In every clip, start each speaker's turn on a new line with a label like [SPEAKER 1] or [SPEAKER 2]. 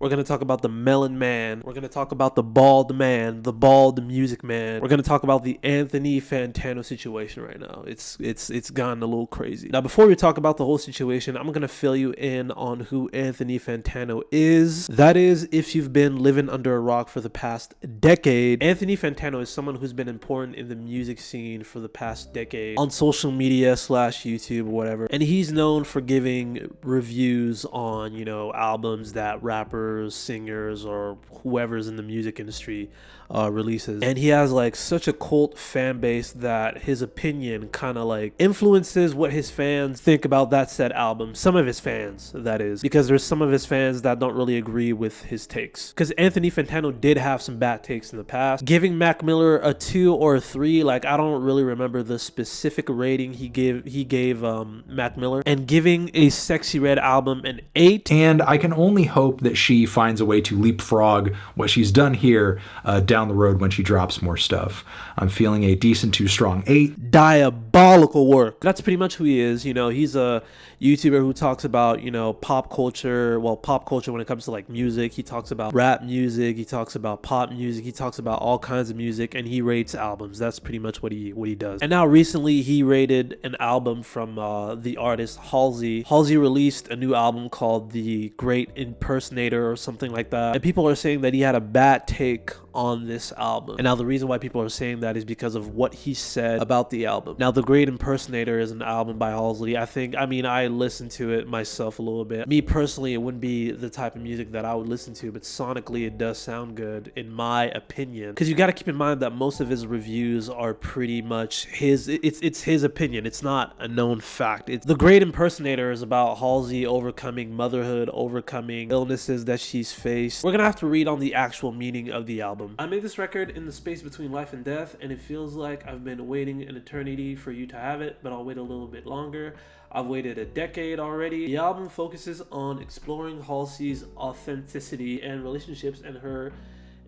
[SPEAKER 1] We're going to talk about the Melon Man. We're going to talk about the Bald Man, the Bald Music Man. We're going to talk about the Anthony Fantano situation right now. It's gotten a little crazy. Now, before we talk about the whole situation, I'm going to fill you in on who Anthony Fantano is. That is, if you've been living under a rock for the past decade, Anthony Fantano is someone who's been important in the music scene for the past decade on social media / YouTube or whatever. And he's known for giving reviews on, albums that rappers, singers, or whoever's in the music industry releases. And he has like such a cult fan base that his opinion kind of like influences what his fans think about that said album. Some of his fans, that is, because there's some of his fans that don't really agree with his takes. Because Anthony Fantano did have some bad takes in the past. Giving Mac Miller a 2 or a 3, like I don't really remember the specific rating he gave Mac Miller, and giving a Sexy Red album an 8.
[SPEAKER 2] And I can only hope that she finds a way to leapfrog what she's done here down the road when she drops more stuff. I'm feeling a decent to strong 8.
[SPEAKER 1] Diabolical work. That's pretty much who he is. He's a YouTuber who talks about, pop culture. Well, pop culture when it comes to like music. He talks about rap music. He talks about pop music. He talks about all kinds of music, and he rates albums. That's pretty much what he does. And now recently he rated an album from the artist Halsey. Halsey released a new album called The Great Impersonator or something like that. And people are saying that he had a bad take on this album. And now the reason why people are saying that is because of what he said about the album. Now, The Great Impersonator is an album by Halsey. I listened to it myself a little bit. Me personally, it wouldn't be the type of music that I would listen to, but sonically it does sound good in my opinion. Because you got to keep in mind that most of his reviews are pretty much it's his opinion. It's not a known fact. The Great Impersonator is about Halsey overcoming motherhood, overcoming illnesses that she's faced. We're gonna have to read on the actual meaning of the album. I made this record in the space between life and death, and it feels like I've been waiting an eternity for you to have it, but I'll wait a little bit longer. I've waited a decade already. The album focuses on exploring Halsey's authenticity and relationships and her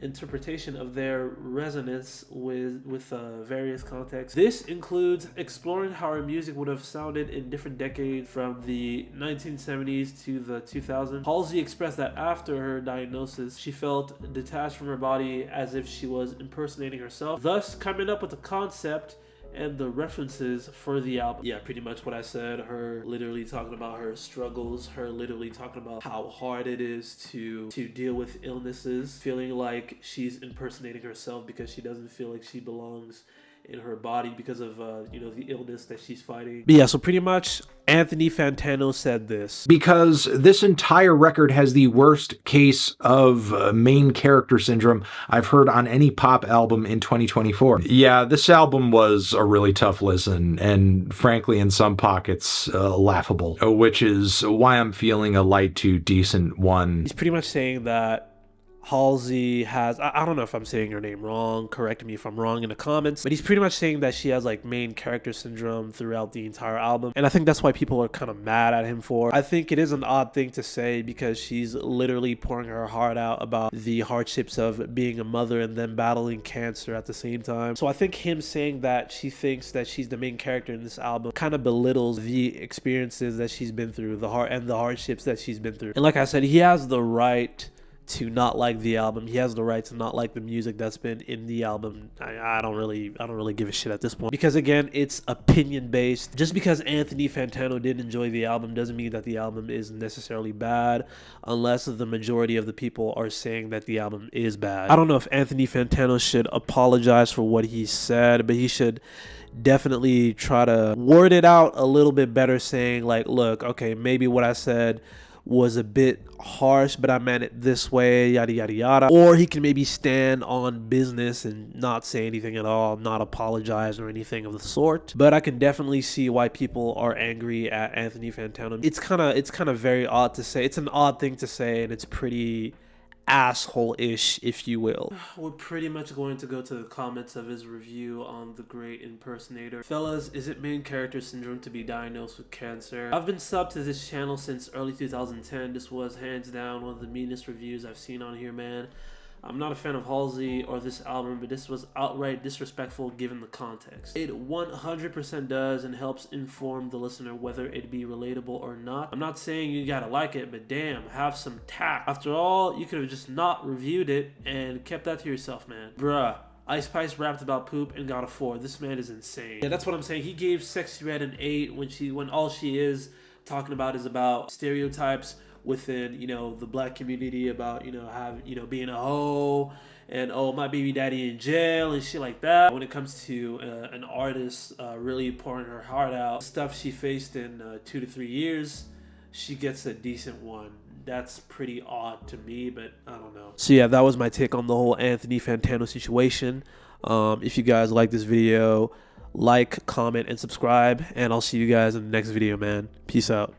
[SPEAKER 1] interpretation of their resonance with various contexts. This includes exploring how her music would have sounded in different decades from the 1970s to the 2000s. Halsey expressed that after her diagnosis, she felt detached from her body as if she was impersonating herself, thus coming up with the concept and the references for the album. Yeah, pretty much what I said. Her literally talking about her struggles, her literally talking about how hard it is to deal with illnesses, feeling like she's impersonating herself because she doesn't feel like she belongs in her body because of the illness that she's fighting. But yeah, so pretty much Anthony Fantano said this.
[SPEAKER 2] Because this entire record has the worst case of main character syndrome I've heard on any pop album in 2024. Yeah, this album was a really tough listen, and frankly, in some pockets, laughable, which is why I'm feeling a light to decent 1.
[SPEAKER 1] He's pretty much saying that Halsey has, I don't know if I'm saying her name wrong, correct me if I'm wrong in the comments, but he's pretty much saying that she has like main character syndrome throughout the entire album, and I think that's why people are kind of mad at him for. I think it is an odd thing to say because she's literally pouring her heart out about the hardships of being a mother and then battling cancer at the same time. So I think him saying that she thinks that she's the main character in this album kind of belittles the experiences that she's been through, the hardships that she's been through. And like I said, he has the right to not like the album. He has the right to not like the music that's been in the album. I don't really give a shit at this point, because again, it's opinion based. Just because Anthony Fantano did enjoy the album doesn't mean that the album is necessarily bad, unless the majority of the people are saying that the album is bad. I don't know if Anthony Fantano should apologize for what he said, but he should definitely try to word it out a little bit better, saying like, look, okay, maybe what I said was a bit harsh, but I meant it this way, yada yada yada. Or he can maybe stand on business and not say anything at all, not apologize or anything of the sort. But I can definitely see why people are angry at Anthony Fantano. It's kind of very odd to say. It's an odd thing to say, and it's pretty asshole-ish, if you will. We're pretty much going to go to the comments of his review on The Great Impersonator. Fellas, is it main character syndrome to be diagnosed with cancer? I've been subbed to this channel since early 2010. This was hands down one of the meanest reviews I've seen on here, man. I'm not a fan of Halsey or this album, but this was outright disrespectful given the context. It 100% does and helps inform the listener whether it be relatable or not. I'm not saying you gotta like it, but damn, have some tact. After all, you could have just not reviewed it and kept that to yourself, man. Bruh. Ice Spice rapped about poop and got a 4. This man is insane. Yeah, that's what I'm saying. He gave Sexy Red an 8 when all she is talking about is about stereotypes within, you know, the black community about, you know, having, you know, being a hoe and, oh, my baby daddy in jail and shit like that. When it comes to an artist really pouring her heart out, stuff she faced in 2 to 3 years, she gets a decent 1. That's pretty odd to me, but I don't know. So yeah, that was my take on the whole Anthony Fantano situation. If you guys like this video, like, comment, and subscribe, and I'll see you guys in the next video, man. Peace out.